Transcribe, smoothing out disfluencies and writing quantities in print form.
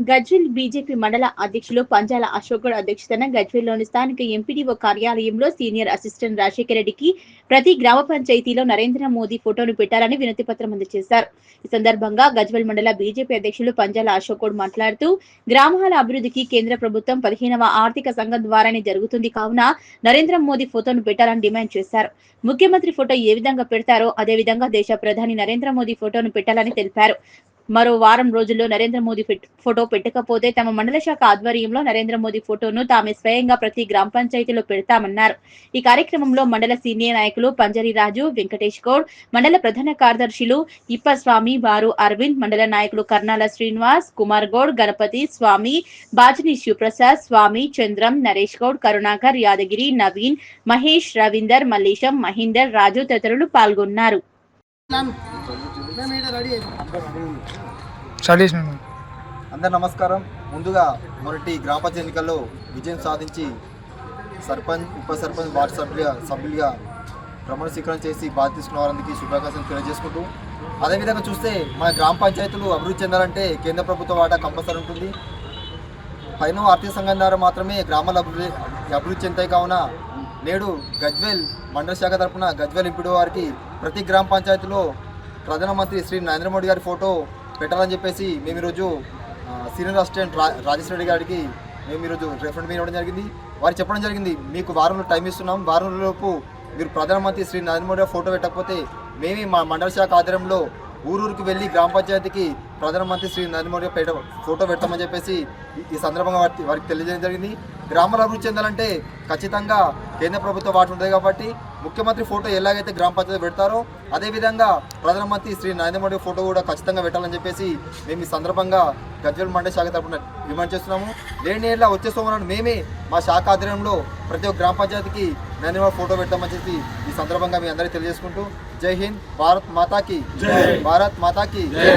Gajwel BJP మండల అధ్యక్షులు పంజాల అశోక్ గౌడ్ అధ్యక్షతన గజ్వేల్లోని స్థానిక ఎంపీడీఓ కార్యాలయంలో సీనియర్ అసిస్టెంట్ రాజశేఖర రెడ్డికి ప్రతి గ్రామ పంచాయతీలో నరేంద్ర మోదీ ఫోటోను పెట్టాలని వినతి పత్రం అందజేశారు. ఈ సందర్భంగా గజ్వేల్ మండల బీజేపీ అధ్యక్షులు పంజాల అశోక్ గౌడ్ మాట్లాడుతూ గ్రామాల అభివృద్ధికి కేంద్ర ప్రభుత్వం 15వ ఆర్థిక సంఘం ద్వారానే జరుగుతుంది కావున నరేంద్ర మోదీ ఫోటోను పెట్టాలని డిమాండ్ చేశారు. ముఖ్యమంత్రి ఫోటో ఏ విధంగా పెడతారో అదే విధంగా దేశ ప్రధాని నరేంద్ర మోదీ ఫోటోను పెట్టాలని తెలిపారు. మరో వారం రోజుల్లో నరేంద్ర మోదీ ఫోటో పెట్టకపోతే తమ మండల శాఖ ఆధ్వర్యంలో నరేంద్ర మోదీ ఫోటోను తామే స్వయంగా ప్రతి గ్రామ పంచాయతీలో పెడతామన్నారు. ఈ కార్యక్రమంలో మండల సీనియర్ నాయకులు పంజరి రాజు, వెంకటేష్ గౌడ్, మండల ప్రధాన కార్యదర్శులు ఇప్పస్వామి, వారు అరవింద్, మండల నాయకులు కర్నాల శ్రీనివాస్, కుమార్ గౌడ్, గణపతి స్వామి, బాజిని శివప్రసాద్, స్వామి, చంద్రం, నరేష్ గౌడ్, కరుణాకర్, యాదగిరి, నవీన్, మహేష్, రవీందర్, మల్లేశం, మహేందర్, రాజు తదితరులు పాల్గొన్నారు. అందరు నమస్కారం. ముందుగా మొదటి గ్రామ పంచాయతీ ఎన్నికల్లో విజయం సాధించి సర్పంచ్, ఉప సర్పంచ్, వార్డు సభ్యులుగా ప్రమాణ స్వీకారం చేసి బాధ్యత తీసుకున్న వారందరికీ శుభాకాంక్షలు తెలియజేసుకుంటూ, అదేవిధంగా చూస్తే మన గ్రామ పంచాయతీలు అభివృద్ధి చెందాలంటే కేంద్ర ప్రభుత్వ వాటా కంపల్సరీ ఉంటుంది. పైన ఆర్థిక సంఘం ద్వారా మాత్రమే గ్రామాల అభివృద్ధి చెందాయి. కావున నేడు గజ్వేల్ మండల శాఖ తరఫున గజ్వేల్ ఎంపీడీఓ వారికి ప్రతి గ్రామ పంచాయతీలో ప్రధానమంత్రి శ్రీ నరేంద్ర మోడీ గారి ఫోటో పెట్టాలని చెప్పేసి మేము ఈరోజు సీనియర్ అసిస్టెంట్ రాజశేఖర రెడ్డి గారికి మేము ఈరోజు రెఫరెండ్ మీద ఇవ్వడం జరిగింది. వారు చెప్పడం జరిగింది, మీకు వారంలో టైం ఇస్తున్నాం, వారంలోపు మీరు ప్రధానమంత్రి శ్రీ నరేంద్ర మోడీ ఫోటో పెట్టకపోతే మేమే మా మండల శాఖ ఆధ్వర్యంలో ఊరూరికి వెళ్ళి గ్రామ పంచాయతీకి ప్రధానమంత్రి శ్రీ నరేంద్ర మోడీ ఫోటో పెట్టామని చెప్పేసి ఈ సందర్భంగా వారికి తెలియజేయడం జరిగింది. గ్రామాల అభివృద్ధి చెందాలంటే ఖచ్చితంగా కేంద్ర ప్రభుత్వ వాటి ఉంటుంది కాబట్టి ముఖ్యమంత్రి ఫోటో ఎలాగైతే గ్రామ పంచాయతీ పెడతారో అదేవిధంగా ప్రధానమంత్రి శ్రీ నరేంద్ర మోడీ ఫోటో కూడా ఖచ్చితంగా పెట్టాలని చెప్పేసి మేము ఈ సందర్భంగా గజ్వేల్ మండల శాఖ తరఫున డిమాండ్ చేస్తున్నాము. లేని ఏళ్ళ వచ్చే సోమవారం మేమే మా శాఖ ఆధ్వర్యంలో ప్రతి ఒక్క గ్రామ పంచాయతీకి నరేంద్ర మోడీ ఫోటో పెట్టామని చెప్పి ఈ సందర్భంగా మీ అందరికీ తెలియజేసుకుంటూ జై హింద్, భారత్ మాతాకి జై, భారత్ మాతాకి జై.